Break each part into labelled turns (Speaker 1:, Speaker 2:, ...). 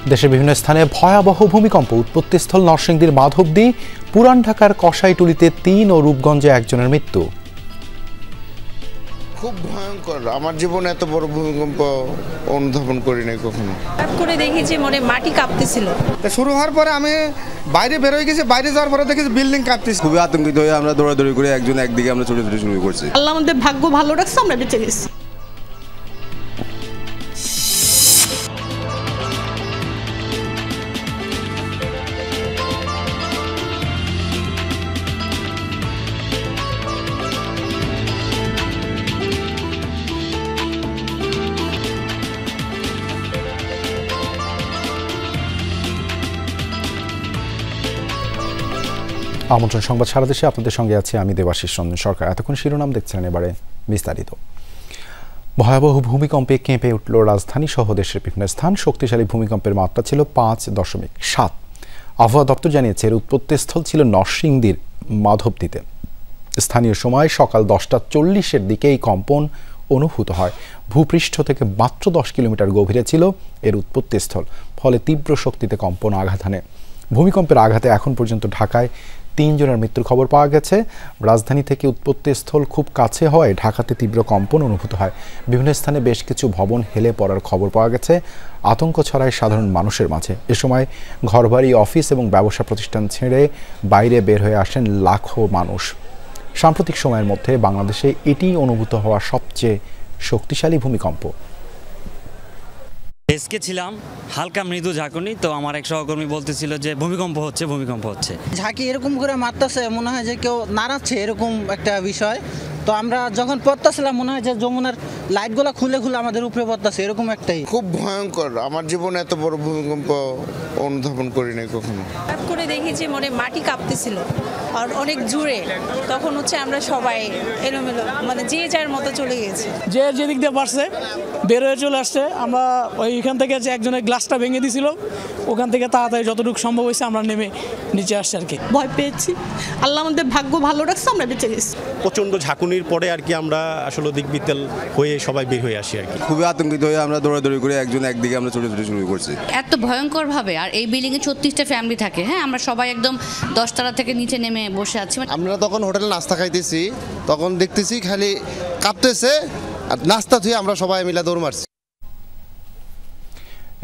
Speaker 1: দেশের বিভিন্ন স্থানে ভয়াবহ ভূমিকম্প, উৎপত্তিস্থল নরসিংদীর মাধবদী, পুরান ঢাকার কসাইটুলিতে ৩ ও রূপগঞ্জে একজনের মৃত্যু।
Speaker 2: খুব ভয়ঙ্কর, আমার জীবনে এত বড় ভূমিকম্প অনুধাবন করি নাই কখনো।
Speaker 3: হঠাৎ করে দেখি যে মনে মাটি কাঁপতেছিল।
Speaker 4: শুরু হওয়ার পরে আমি বাইরে বের হয়ে গেছি, বাইরে যাওয়ার পরে দেখেছি বিল্ডিং কাঁপতেছে।
Speaker 5: খুবই আতঙ্কিত হয়ে আমরা দৌড়াদৌড়ি করে একজন একদিকে আমরা ছোটাছুটি শুরু করছি।
Speaker 3: আল্লাহ আমাদের ভাগ্য ভালো রাখছে, আমরা বেঁচে গেছি।
Speaker 1: আমন্ত্রণ সংবাদ সারা দেশে, আপনাদের সঙ্গে আছে আমি দেবাশিস রঞ্জন সরকার। এতক্ষণ শিরোনাম দেখছিলেন, এবারে বিস্তারিত। ভয়াবহ ভূমিকম্পে কেঁপে উঠল রাজধানী সহ দেশের বিভিন্ন স্থান। শক্তিশালী ভূমিকম্পের মাত্রা ছিল 5.7। আবহাওয়া দপ্তর জানিয়েছে এর উৎপত্তিস্থল ছিল নরসিংদীর মাধবদীতে। স্থানীয় সময় সকাল 10:40-এর দিকে এই কম্পন অনুভূত হয়। ভূপৃষ্ঠ থেকে মাত্র 10 কিলোমিটার গভীরে ছিল এর উৎপত্তিস্থল, ফলে তীব্র শক্তিতে কম্পন আঘাত হানে। ভূমিকম্পের আঘাতে এখন পর্যন্ত ঢাকায় 3 জনের মৃত্যুর খবর পাওয়া গেছে। রাজধানী থেকে উৎপত্তিস্থল খুব কাছে হওয়ায় ঢাকাতে তীব্র কম্পন অনুভূত হয়। বিভিন্ন স্থানে বেশ কিছু ভবন হেলে পড়ার খবর পাওয়া গেছে। আতঙ্ক ছড়ায় সাধারণ মানুষের মাঝে। এ সময় ঘরবাড়ি, অফিস এবং ব্যবসা প্রতিষ্ঠান ছেড়ে বাইরে বের হয়ে আসেন লাখো মানুষ। সাম্প্রতিক সময়ের মধ্যে বাংলাদেশে এটি অনুভূত হওয়া সবচেয়ে শক্তিশালী ভূমিকম্প।
Speaker 6: ডেস্কে ছিলাম, হালকা মৃদু ঝাঁকুনি, তো আমার এক সহকর্মী বলতেছিল যে ভূমিকম্প হচ্ছে।
Speaker 7: ঝাঁকি এরকম করে মারতেছে, মনে হয় যে কেউ নাড়াচ্ছে, এরকম একটা বিষয়। তো আমরা যখন পড়তেছিলাম মনে হয় যে যমুনার লাইটগুলো খুলে খুলে আমাদের উপরে পড়তেছে, এরকম একটাই।
Speaker 2: খুব ভয়ঙ্কর, আমার জীবনে এত বড় ভূমিকম্প অনুধাবন করি নাই কখনো।
Speaker 3: হঠাৎ করে দেখি যে মনে মাটি কাঁপতেছিল আর অনেক জোরে। তখন আমরা সবাই এলোমেলো, যে যার মতো চলে গেছে,
Speaker 8: যে যেদিক দিয়ে পারছে বের হয়ে চলে আসছে। আমরা ওইখান থেকে যে একজনের গ্লাসটা ভেঙে দিয়েছিল, ওখান থেকে তাড়াতাড়ি যতটুকু সম্ভব হয়েছে আমরা নেমে নিচে আসছি আর কি।
Speaker 3: ভয় পেয়েছি, আল্লাহ আমাদের ভাগ্য ভালো রাখছে, আমরা বেঁচে গেছি।
Speaker 9: প্রচণ্ড ঝাঁকুনির পরে আর কি আমরা আসলে দিকবিতেল হয়ে সবাই বের হয়ে আসি আর কি।
Speaker 5: খুবই আতঙ্কিত হয়ে আমরা দৌড়াদৌড়ি করে একজন একদিকে আমরা ছোটাছুটি শুরু করছি।
Speaker 10: এত ভয়ঙ্কর ভাবে, আর এই বিল্ডিংয়ে 36টা ফ্যামিলি থাকে। হ্যাঁ, আমরা সবাই একদম 10 তলা থেকে নিচে নেমে বসে আছি।
Speaker 2: আমরা তখন হোটেলে নাস্তা খাইতেছি, তখন দেখতেছি খালি কাঁপতেছে, আর নাস্তা ধুয়ে আমরা সবাই মিলে দৌড় মারছি।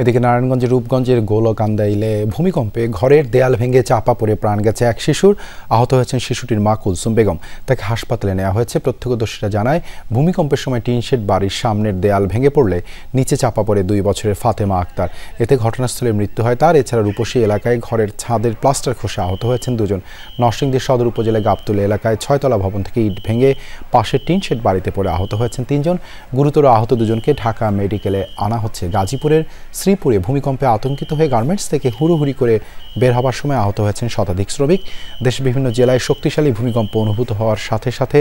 Speaker 1: এদিকে নারায়ণগঞ্জের রূপগঞ্জের গোলকান্দাইলে ভূমিকম্পে ঘরের দেয়াল ভেঙে চাপা পড়ে প্রাণ গেছে এক শিশুর। আহত হয়েছেন শিশুটির মা কুলসুম বেগম। তাকে হাসপাতালে নেওয়া হয়েছে। প্রত্যক্ষদর্শীরা জানায়, ভূমিকম্পের সময় টিন শেড বাড়ির সামনের দেয়াল ভেঙে পড়লে নিচে চাপা পড়ে 2 বছরের ফাতেমা আক্তার। এতে ঘটনাস্থলে মৃত্যু হয় তার। এছাড়া রূপসী এলাকায় ঘরের ছাদের প্লাস্টার খসে আহত হয়েছেন 2 জন। নরসিংদী সদর উপজেলায় গাবতুল এলাকায় 6তলা ভবন থেকে ইট ভেঙে পাশের টিন শেড বাড়িতে পড়ে আহত হয়েছেন 3 জন। গুরুতর আহত 2 জনকে ঢাকা মেডিকেলে আনা হচ্ছে। গাজীপুরের শ্রীপুরে ভূমিকম্পে আতঙ্কিত হয়ে গার্মেন্টস থেকে হুড়োহুড়ি করে বের হবার সময় আহত হয়েছেন শতাধিক শ্রমিক। দেশের বিভিন্ন জেলায় শক্তিশালী ভূমিকম্প অনুভূত হওয়ার সাথে সাথে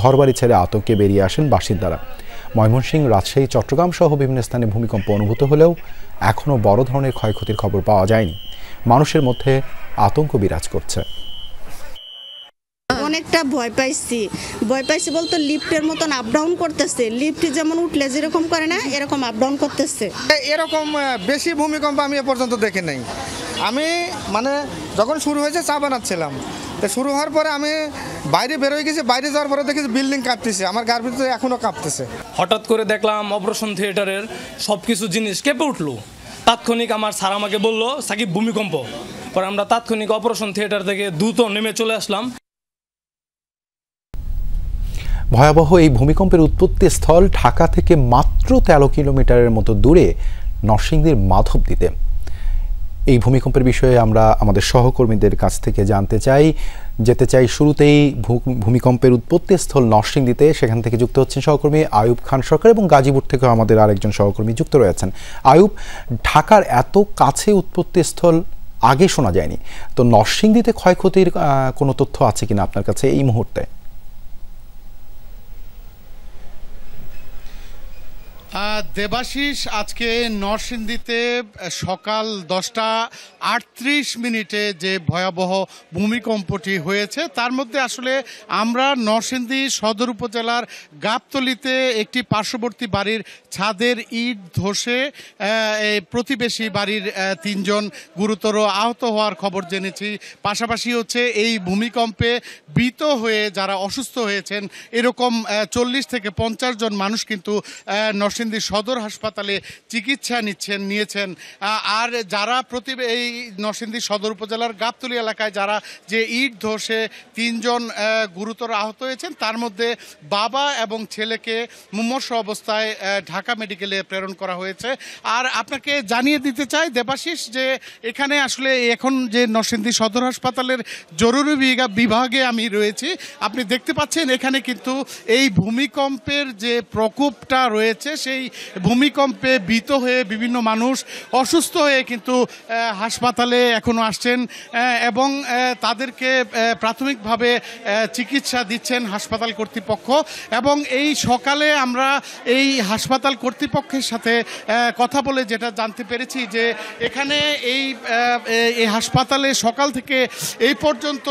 Speaker 1: ঘরবাড়ি ছেড়ে আতঙ্কে বেরিয়ে আসেন বাসিন্দারা। ময়মনসিংহ, রাজশাহী, চট্টগ্রাম সহ বিভিন্ন স্থানে ভূমিকম্প অনুভূত হলেও এখনও বড় ধরনের ক্ষয়ক্ষতির খবর পাওয়া যায়নি। মানুষের মধ্যে আতঙ্ক বিরাজ করছে।
Speaker 11: অনেকটা ভয় পাইছি বলতে লিফটের মতন আপ ডাউন করতেছে। লিফট যেমন উঠলে যেরকম করে না, এরকম আপ ডাউন করতেছে।
Speaker 4: এরকম বেশি ভূমিকম্প আমি এ পর্যন্ত দেখি নাই। আমি যখন শুরু হয়েছে চা বানাচ্ছিলাম, তো শুরু হওয়ার পরে আমি বাইরে বের হয়ে গেছি, বাইরে যাওয়ার পরে দেখেছি বিল্ডিং কাঁপতেছে। আমার গার ভিতরে এখনো কাঁপতেছে।
Speaker 8: হঠাৎ করে দেখলাম অপারেশন থিয়েটারের সবকিছু জিনিস কেঁপে উঠলো। তাৎক্ষণিক আমার স্যার আমাকে বললো, সাকিব ভূমিকম্প। পরে আমরা তাৎক্ষণিক অপারেশন থিয়েটার থেকে দ্রুত নেমে চলে আসলাম।
Speaker 1: ভয়াবহ এই ভূমিকম্পের উৎপত্তিস্থল ঢাকা থেকে মাত্র 13 কিলোমিটারের মতো দূরে নরসিংদীর মাধবদীতে। এই ভূমিকম্পের বিষয়ে আমরা আমাদের সহকর্মীদের কাছ থেকে যেতে চাই। শুরুতেই ভূমিকম্পের উৎপত্তিস্থল নরসিংদীতে, সেখান থেকে যুক্ত হচ্ছেন সহকর্মী আয়ুব খান সরকার, এবং গাজীপুর থেকেও আমাদের আরেকজন সহকর্মী যুক্ত রয়েছেন। আয়ুব, ঢাকার এত কাছে উৎপত্তিস্থল আগে শোনা যায়নি, তো নরসিংদীতে ক্ষয়ক্ষতির কোনো তথ্য আছে কিনা আপনার কাছে এই মুহূর্তে?
Speaker 12: দেবাশিস, আজকে নরসিংদীতে সকাল 10:38 যে ভয়াবহ ভূমিকম্পটি হয়েছে তার মধ্যে আসলে আমরা নরসিংদী সদর উপজেলার গাবতলীতে একটি পার্শ্ববর্তী বাড়ির ছাদের ইট ধসে প্রতিবেশী বাড়ির 3 জন গুরুতর আহত হওয়ার খবর জেনেছি। পাশাপাশি হচ্ছে এই ভূমিকম্পে ভীত হয়ে যারা অসুস্থ হয়েছেন এরকম 40 থেকে 50 জন মানুষ কিন্তু নরসিংদী সদর হাসপাতালে চিকিৎসা নিয়েছেন। আর যারা এই নরসিংদী সদর উপজেলার গাবতলী এলাকায় যারা যে ইট ধসে 3 জন গুরুতর আহত হয়েছেন তার মধ্যে বাবা এবং ছেলেকে মুমূর্ষু অবস্থায় ঢাকা মেডিকেলে প্রেরণ করা হয়েছে। আর আপনাকে জানিয়ে দিতে চাই দেবাশিস যে এখানে আসলে এখন যে নরসিংদী সদর হাসপাতালের জরুরি বিভাগে আমি রয়েছি, আপনি দেখতে পাচ্ছেন এখানে কিন্তু এই ভূমিকম্পের যে প্রকোপটা রয়েছে সেই ভূমিকম্পে ভীত হয়ে বিভিন্ন মানুষ অসুস্থ হয়ে কিন্তু হাসপাতালে এখনো আসছেন এবং তাদেরকে প্রাথমিকভাবে চিকিৎসা দিচ্ছেন হাসপাতাল কর্তৃপক্ষ। এবং এই সকালে আমরা এই হাসপাতাল কর্তৃপক্ষের সাথে কথা বলে যেটা জানতে পেরেছি যে এখানে এই হাসপাতালে সকাল থেকে এই পর্যন্ত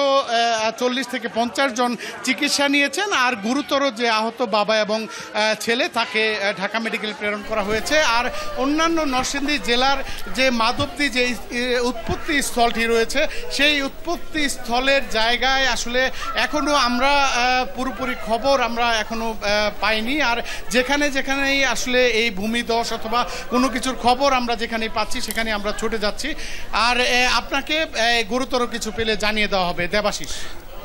Speaker 12: 40 থেকে 50 জন চিকিৎসা নিয়েছেন। আর গুরুতর যে আহত বাবা এবং ছেলে তাকে ঢাকা মেডিকেল প্রেরণ করা হয়েছে। আর অন্যান্য নরসিংদী জেলার যে মাধবদী যে উৎপত্তি স্থলটি রয়েছে সেই উৎপত্তি স্থলের জায়গায় আসলে এখনো আমরা পুরোপুরি খবর আমরা এখনো পাইনি। আর যেখানেই আসলে এই ভূমিধস অথবা কোনো কিছুর খবর আমরা যেখানে পাচ্ছি সেখানে আমরা ছুটে যাচ্ছি। আর আপনাকে গুরুতর কিছু পেলে জানিয়ে দেওয়া হবে। দেবাশিস,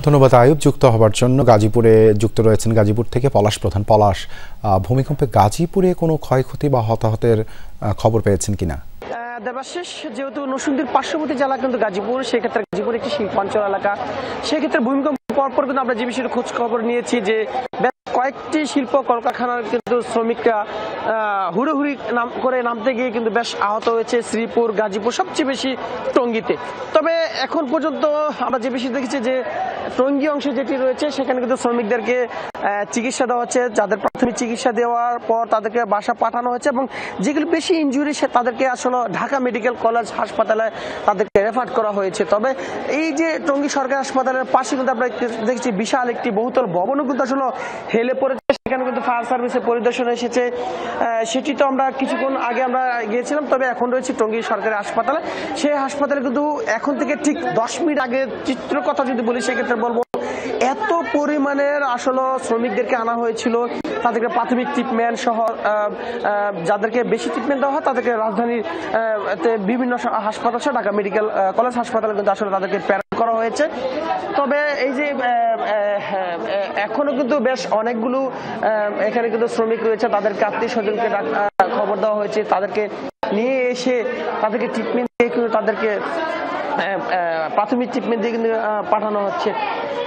Speaker 1: ধন্যবাদ আয়ুব যুক্ত হবার জন্য। গাজীপুরে যুক্ত রয়েছেন গাজীপুর থেকে পলাশ প্রধান। পলাশ, ভূমিকম্পে গাজীপুরে কোনো ক্ষয়ক্ষতি বা হতাহতের খবর পেয়েছেন কিনা?
Speaker 13: দেবাশিস, যেহেতু নরসিংদীর পার্শ্ববর্তী জেলা কিন্তু গাজীপুর, সেক্ষেত্রে গাজীপুর একটি শিল্পাঞ্চল এলাকা, সেক্ষেত্রে ভূমিকম্প পরপর কিন্তু আমরা যে বিষয়ে খোঁজ খবর নিয়েছি যে কয়েকটি শিল্প কলকারখানার কিন্তু শ্রমিকরা হুড়োহুড়ি করে নামতে গিয়ে কিন্তু বেশ আহত হয়েছে। শ্রীপুর, গাজীপুর, সবচেয়ে বেশি টঙ্গীতে। তবে এখন পর্যন্ত আমরা যে বিষয় দেখেছি যে টঙ্গী অংশে যেটি রয়েছে সেখানে কিন্তু শ্রমিকদেরকে চিকিৎসা দেওয়া হচ্ছে। যাদের প্রাথমিক চিকিৎসা দেওয়ার পর তাদেরকে বাসা পাঠানো হয়েছে এবং যেগুলো বেশি ইনজুরি তাদেরকে আসলে ঢাকা মেডিকেল কলেজ হাসপাতালে তাদেরকে রেফার করা হয়েছে। তবে এই যে টঙ্গী সরকারি হাসপাতালের পাশে কিন্তু আমরা দেখছি বিশাল একটি বহুতল ভবনও কিন্তু আসলে হেলে পড়েছে। সেখানে কিন্তু ফায়ার সার্ভিসের পরিদর্শনে এসেছে, সেটি তো আমরা কিছুক্ষণ আগে আমরা গিয়েছিলাম। তবে এখন রয়েছে টঙ্গী সরকারি হাসপাতালে। সেই হাসপাতালে কিন্তু এখন থেকে ঠিক 10 মিনিট আগে চিত্র কথা যদি বলি সেক্ষেত্রে বলবো এত পরিমাণের আসলে শ্রমিকদেরকে আনা হয়েছিল। তাদেরকে প্রাথমিক ট্রিটমেন্ট সহ যাদেরকে বেশি ট্রিটমেন্ট দেওয়া হয় তাদেরকে রাজধানীর বিভিন্ন হাসপাতাল সহ ঢাকা মেডিকেল কলেজ হাসপাতালে কিন্তু আসলে তাদেরকে প্রেরণ করা হয়েছে। তবে এই যে এখনো কিন্তু বেশ অনেকগুলো এখানে কিন্তু শ্রমিক রয়েছে, তাদেরকে আত্মীয় স্বজনকে খবর দেওয়া হয়েছে, তাদেরকে নিয়ে এসে তাদেরকে ট্রিটমেন্ট দিয়ে কিন্তু তাদেরকে প্রাথমিক ট্রিটমেন্ট দিয়ে কিন্তু পাঠানো হচ্ছে।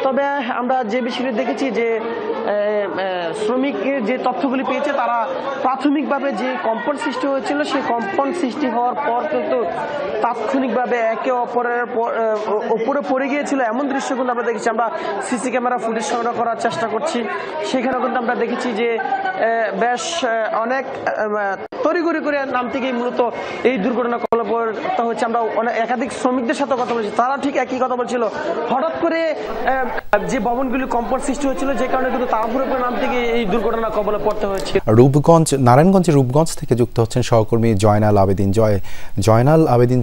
Speaker 13: তবে আমরা যে বিষয়টি দেখেছি যে শ্রমিকের যে তথ্যগুলি পেয়েছে তারা প্রাথমিকভাবে যে কম্পন সৃষ্টি হয়েছিল সেই কম্পন সৃষ্টি হওয়ার পর কিন্তু তাৎক্ষণিকভাবে একে অপরের উপরে পড়ে গিয়েছিল এমন দৃশ্য কিন্তু আমরা দেখেছি। আমরা সিসি ক্যামেরা ফুটেজ সংগ্রহ করার চেষ্টা করছি, সেখানে কিন্তু আমরা দেখেছি যে বেশ অনেক তড়িঘড়ি করে নামতে গিয়ে মূলত এই দুর্ঘটনা কবলে হচ্ছে। আমরা একাধিক শ্রমিকদের সাথে কথা বলছি, তারা ঠিক একই কথা বলছিল। হঠাৎ করে যে ভবনগুলি কম্পন সৃষ্টি হয়েছিল যে কারণে কিন্তু তাড়াহুড়ো করে নামতে গিয়ে এই দুর্ঘটনা কবলে পড়তে হয়েছে।
Speaker 1: নারায়ণগঞ্জের রূপগঞ্জ থেকে যুক্ত হচ্ছেন সহকর্মী জয়নাল আবেদিন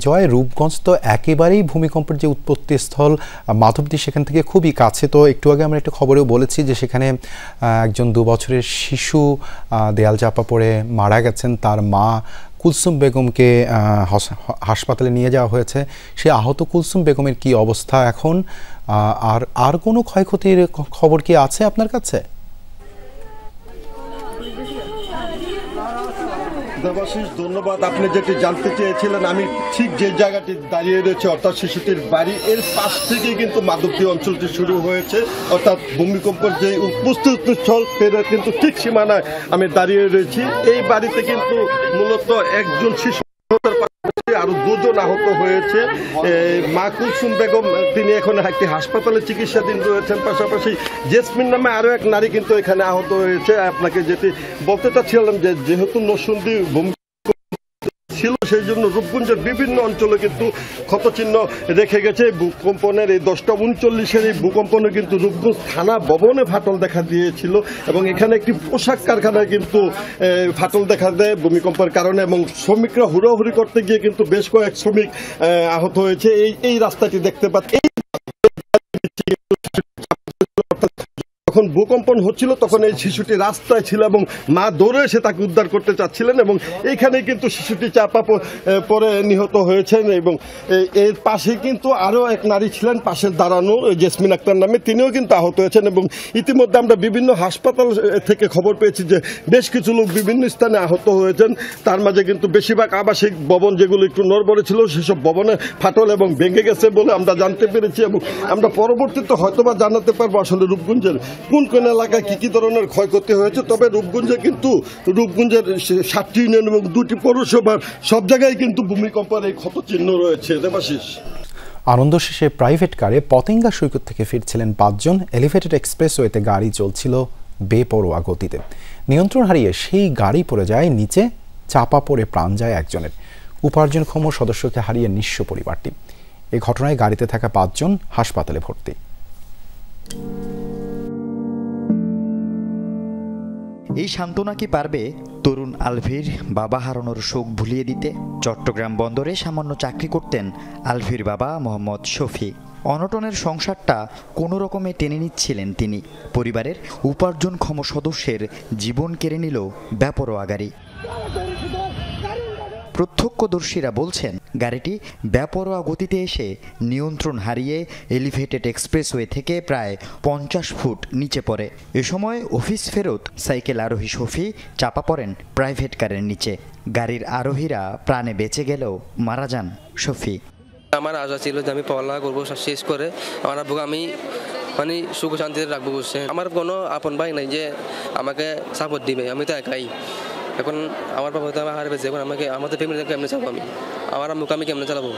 Speaker 1: জয়। রূপগঞ্জ তো একেবারেই ভূমিকম্পের যে উৎপত্তি স্থল মাধবদী সেখান থেকে খুবই কাছে। তো একটু আগে আমরা একটা খবরেও বলেছি যে সেখানে একজন 2 বছরের শিশু দেয়াল চাপা পড়ে মারা গেছেন। তার মা কুলসুম বেগমকে হাসপাতালে নিয়ে যাওয়া হয়েছে। সে আহত কুলসুম বেগমের কি অবস্থা এখন, আর কোনো ক্ষয়ক্ষতির খবর কি আছে আপনার কাছে?
Speaker 14: দেবাশিস, ধন্যবাদ। আপনি যেটি জানতে চেয়েছিলেন আমি ঠিক যে জায়গাটি দাঁড়িয়ে রয়েছে অর্থাৎ শিশুটির বাড়ি এর পাশ থেকে কিন্তু মাধবদী অঞ্চলটি শুরু হয়েছে, অর্থাৎ ভূমিকম্পের যে উপস্থিত স্থল সেটা কিন্তু ঠিক সীমানায় আমি দাঁড়িয়ে রয়েছি। এই বাড়িতে কিন্তু মূলত একজন শিশু আরো 2 জন আহত হয়েছে। মা কুলসুম বেগম তিনি এখন একটি হাসপাতালে চিকিৎসাধীন রয়েছেন। পাশাপাশি জেসমিন নামে আরো এক নারী কিন্তু এখানে আহত হয়েছে। আপনাকে যেটি বলতে চাচ্ছিলাম যে যেহেতু নরসিংদী ছিল সেই জন্য রূপগঞ্জের বিভিন্ন অঞ্চলে কিন্তু ক্ষতচিহ্ন রেখে গেছে। ভূকম্পনের এই 10:39 এই ভূকম্পনে কিন্তু রূপগঞ্জ থানা ভবনে ফাটল দেখা দিয়েছিল এবং এখানে একটি পোশাক কারখানায় কিন্তু ফাটল দেখা দেয় ভূমিকম্পের কারণে এবং শ্রমিকরা হুড়োহুড়ি করতে গিয়ে কিন্তু বেশ কয়েক শ্রমিক আহত হয়েছে। এই রাস্তাটি দেখতে পাচ্ছি যখন ভূকম্পন হচ্ছিল তখন এই শিশুটি রাস্তায় ছিল এবং মা দৌড়ে এসে তাকে উদ্ধার করতে চাচ্ছিলেন এবং এইখানে কিন্তু শিশুটি চাপা পড়ে নিহত হয়েছেন এবং এর পাশে কিন্তু আরও এক নারী ছিলেন পাশে দাঁড়ানো জেসমিন আক্তার নামে, তিনিও কিন্তু আহত হয়েছেন এবং ইতিমধ্যে আমরা বিভিন্ন হাসপাতাল থেকে খবর পেয়েছি যে বেশ কিছু লোক বিভিন্ন স্থানে আহত হয়েছেন। তার মাঝে কিন্তু বেশিরভাগ আবাসিক ভবন যেগুলো একটু নড়বড়ে ছিল সেসব ভবনে ফাটল এবং ভেঙে গেছে বলে আমরা জানতে পেরেছি এবং আমরা পরবর্তীতে হয়তোবা জানাতে পারবো আসলে রূপগঞ্জের কোন কোন এলাকায় কি ধরনের ক্ষয়ক্ষতি হয়েছে। তবে রূপগঞ্জের 7টি ইউনিয়ন এবং 2টি পৌরসভার সব জায়গায় কিন্তু ভূমিকম্পের এই ক্ষতচিহ্ন রয়েছে। দেবাশিস।
Speaker 1: আনন্দ শেষে প্রাইভেট কারে পতেঙ্গা সৈকত থেকে ফিরছিলেন 5 জন। এলিভেটেড এক্সপ্রেসওয়েতে গাড়ি চলছিল বেপরোয়া গতিতে, নিয়ন্ত্রণ হারিয়ে সেই গাড়ি পড়ে যায় নিচে, চাপা পড়ে প্রাণ যায় একজনের। উপার্জনক্ষম সদস্যকে হারিয়ে নিঃস্ব পরিবারটি। এই ঘটনায় গাড়িতে থাকা 5 জন হাসপাতালে ভর্তি।
Speaker 15: এই সান্ত্বনা কি পারবে তরুণ আলভির বাবা হারানোর শোক ভুলিয়ে দিতে? চট্টগ্রাম বন্দরে সামান্য চাকরি করতেন আলভির বাবা মোহাম্মদ শফি। অনটনের সংসারটা কোনো রকমে টেনে নিচ্ছিলেন তিনি। পরিবারের উপার্জনক্ষম সদস্যের জীবন কেড়ে নিল বেপরোয়া গাড়ি। প্রত্যক্ষদর্শীরা বলছেন গাড়িটি বেপরোয়া গতিতে এসে নিয়ন্ত্রণ হারিয়ে এলিভেটেড এক্সপ্রেসওয়ে থেকে প্রায় 50 ফুট নিচে পড়ে। এ সময় অফিস ফেরত সাইকেল আরোহী শফি চাপা পড়েন প্রাইভেট কারের নিচে। গাড়ির আরোহীরা প্রাণে বেঁচে গেলেও মারা যান শফি।
Speaker 16: আমার আশা ছিল যে আমি পড়ালেখা করবো, শেষ করে আমার আব্বুকে আমি সুখ শান্তিতে রাখবো। বুঝছেন, আমার কোনো আপন ভাই নাই যে আমাকে সাপোর্ট দিবে, আমি তো একাই। এখন আমার বাবা তো আমার হারিয়ে গেছে, এখন আমাদের ফ্যামিলিতে কেমনে চালাবো, আমার আম্মুকে আমি কেমনে চালাবো?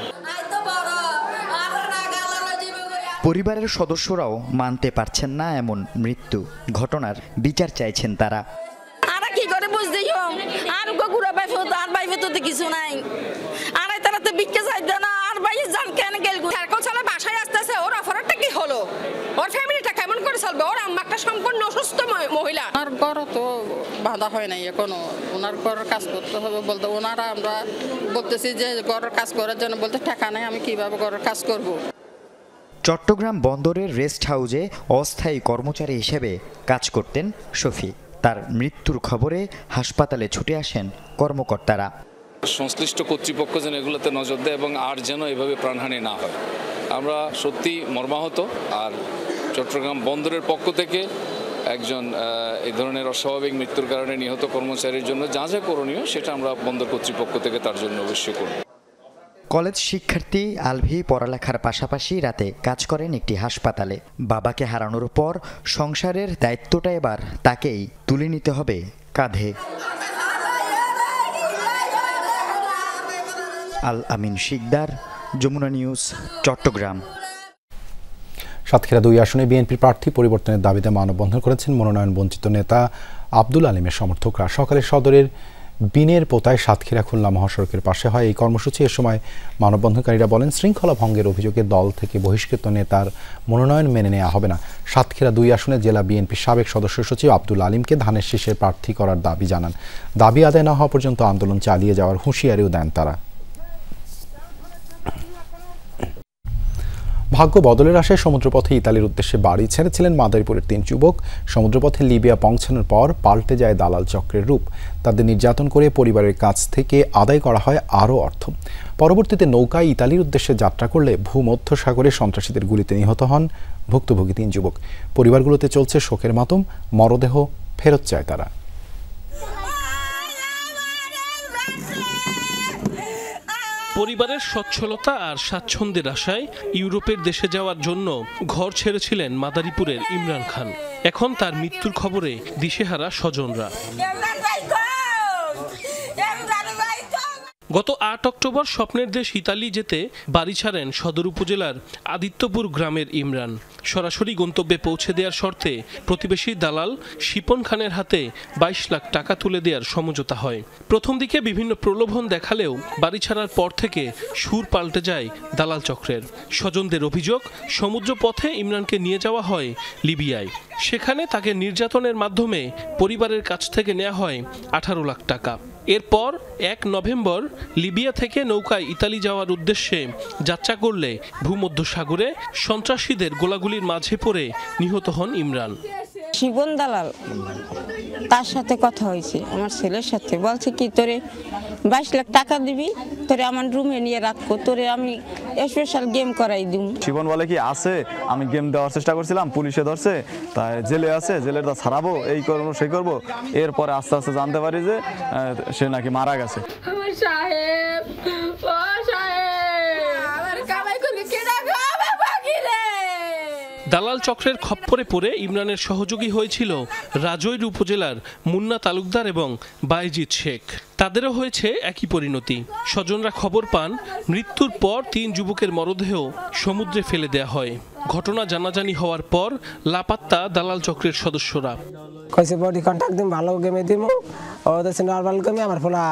Speaker 15: পরিবারের সদস্যরাও মানতে পারছেন না এমন মৃত্যু। ঘটনার বিচার চাইছেন তারা।
Speaker 17: আর কি করে বুঝতে আর গুড়া বাইফ আর বাইফে তো কিছু নাই, আর তারা তো বিক্কে চাইতে না, আর ভাই জান কেন গেল সার্কল চালা বাসায় আসতেছে, ওর অফারটা কি হলো, ওর ফ্যামিলিটা কেমন করে চলবে? ওর আম্মা একটা সম্পূর্ণ অসুস্থ মহিলা। আর ঘর তো বাধা হয় নাই এখনো, ওনার ঘরের কাজ করতে হবে বলতে ওনারা আমরা বলতেছি যে ঘরের কাজ করার জন্য বলতে টাকা নাই, আমি কিভাবে ঘরের কাজ করব?
Speaker 15: চট্টগ্রাম বন্দরের রেস্ট হাউসে অস্থায়ী কর্মচারী হিসেবে কাজ করতেন শফি। তার মৃত্যুর খবরে হাসপাতালে ছুটে আসেন কর্মকর্তারা।
Speaker 18: সংশ্লিষ্ট কর্তৃপক্ষ যেন এগুলোতে নজর দেয় এবং আর যেন এভাবে প্রাণহানি না হয়। আমরা সত্যি মর্মাহত। আর চট্টগ্রাম বন্দরের পক্ষ থেকে একজন এই ধরনের অস্বাভাবিক মৃত্যুর কারণে নিহত কর্মচারীর জন্য যা যা করণীয় সেটা আমরা বন্দর কর্তৃপক্ষ থেকে তার জন্য অবশ্যই করব।
Speaker 15: কলেজ শিক্ষার্থী আলভি পড়ালেখার পাশাপাশি রাতে কাজ করেন একটি হাসপাতালে। বাবাকে হারানোর পর সংসারের দায়িত্বটা এবার তাকেই তুলে নিতে হবে কাঁধে। আল আমিন শিকদার, যমুনা নিউজ, চট্টগ্রাম।
Speaker 1: সাতক্ষীরা 2 আসনে বিএনপি প্রার্থী পরিবর্তনের দাবিতে মানববন্ধন করেছেন মনোনয়ন বঞ্চিত নেতা আব্দুল আলিমের সমর্থকরা। সকালে সদরের বিনের পোতায় সাতক্ষীরা খুলনা মহাসড়কের পাশে হয় এই কর্মসূচি। এ সময় মানববন্ধনকারীরা বলেন, শৃঙ্খলা ভঙ্গের অভিযোগে দল থেকে বহিষ্কৃত নেতার মনোনয়ন মেনে নেওয়া হবে না। সাতক্ষীরা 2 আসনে জেলা বিএনপির সাবেক সদস্য সচিব আব্দুল আলিমকে ধানের শীষের প্রার্থী করার দাবি জানান। দাবি আদায় না হওয়া পর্যন্ত আন্দোলন চালিয়ে যাওয়ার হুঁশিয়ারিও দেন তারা। ভাগ্য বদলের আশায় সমুদ্রপথে ইতালির উদ্দেশ্যে বাড়ি ছেড়েছিলেন মাদারীপুরের 3 যুবক। সমুদ্রপথে লিবিয়া পৌঁছানোর পর পাল্টে যায় দালাল চক্রের রূপ। তাদের নির্যাতন করে পরিবারের কাছ থেকে আদায় করা হয় আরও অর্থ। পরবর্তীতে নৌকায় ইতালির উদ্দেশ্যে যাত্রা করলে ভূমধ্যসাগরে সন্ত্রাসীদের গুলিতে নিহত হন ভুক্তভোগী 3 যুবক। পরিবারগুলোতে চলছে শোকের মাতম, মরদেহ ফেরত চায় তারা।
Speaker 19: পরিবারের সচ্ছলতা আর স্বাচ্ছন্দ্যের আশায় ইউরোপের দেশে যাওয়ার জন্য ঘর ছেড়েছিলেন মাদারীপুরের ইমরান খান। এখন তার মৃত্যুর খবরে দিশেহারা স্বজনরা। গত ৮ অক্টোবর স্বপ্নের দেশ ইতালি যেতে বাড়ি ছাড়েন সদর উপজেলার আদিত্যপুর গ্রামের ইমরান। সরাসরি গন্তব্যে পৌঁছে দেওয়ার শর্তে প্রতিবেশী দালাল শিপন খানের হাতে ২২ লাখ টাকা তুলে দেওয়ার সমঝোতা হয়। প্রথম দিকে বিভিন্ন প্রলোভন দেখালেও বাড়ি ছাড়ার পর থেকে সুর পাল্টে যায় দালাল চক্রের। স্বজনদের অভিযোগ, সমুদ্র পথে ইমরানকে নিয়ে যাওয়া হয় লিবিয়ায়। সেখানে তাকে নির্যাতনের মাধ্যমে পরিবারের কাছ থেকে নেওয়া হয় ১৮ লাখ টাকা। এরপর ১ নভেম্বর লিবিয়া থেকে নৌকায় ইতালি যাওয়ার উদ্দেশ্যে যাত্রা করলে ভূমধ্যসাগরে সন্ত্রাসীদের গোলাগুলির মাঝে পড়ে নিহত হন ইমরান।
Speaker 20: শিবন দালাল, তার সাথে কথা হয়েছে আমার ছেলের সাথে, বলছে কি তোরে ২২ লাখ টাকা দিবি, তোরে আমার রুমে নিয়ে রাখবো, তোরে আমি স্পেশাল গেম করাই দিব।
Speaker 21: শিবন বলে কি আছে, আমি গেম দেওয়ার চেষ্টা করছিলাম, পুলিশে ধরছে, তাই জেলে আছে, জেলের তা ছাড়াবো, এই করবো সেই করবো। এরপরে আস্তে আস্তে জানতে পারি যে সে নাকি মারা গেছে।
Speaker 19: দালাল চক্রের খপ্পরে পড়ে ইমরানের সহযোগী হয়েছিল রাজৈর উপজেলার মুন্না তালুকদার এবং বাইজিৎ শেখ। তাদেরও হয়েছে একই পরিণতি। স্বজনরা খবর পান মৃত্যুর পর ৩ যুবকের মরদেহ সমুদ্রে ফেলে দেয়া হয়। ঘটনা জানাজানি হওয়ার পর লাপাত্তা দালাল চক্রের সদস্যরা।
Speaker 22: কইছে বডি কন্টাক্ট দিম, ভালো গেমে দিমু, ওদের নরমাল গেমে আমার ফলা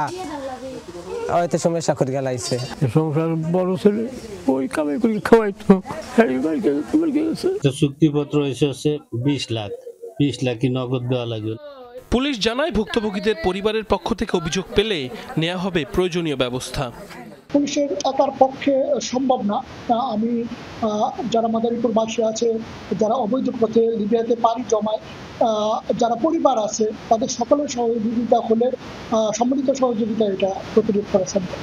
Speaker 22: হয়তো সমস্যা করে গেলাইছে।
Speaker 23: সংসার বড় ছেলে ওই কামে করে খাওয়াইতো, চুক্তিপত্র এসেছে ২০ লাখ, ২০ লাখই নগদ দেওয়া লাগবে।
Speaker 19: পুলিশ জানায় ভুক্তভোগীদের পরিবারের পক্ষ থেকে অভিযোগ পেলে নেওয়া হবে প্রয়োজনীয় ব্যবস্থা।
Speaker 24: পুলিশের একার পক্ষে সম্ভব না। আমি যারা মাদারীপুর বাসী আছে, যারা অবৈধ পথে লিবিয়াতে পাড়ি জমায়, যারা পরিবার আছে, তাদের সকলের সহযোগিতা হলে সম্মিলিত সহযোগিতা এটা প্রতিরোধ করা সম্ভব।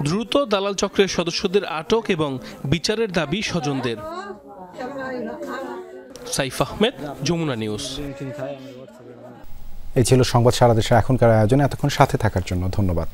Speaker 19: দ্রুত দালাল চক্রের সদস্যদের আটক এবং বিচারের দাবি স্বজনদের। সাইফ আহমেদ, যমুনা নিউজ।
Speaker 1: এই ছিল সংবাদ সারা দেশের এখনকার আয়োজনে। এতক্ষণ সাথে থাকার জন্য ধন্যবাদ।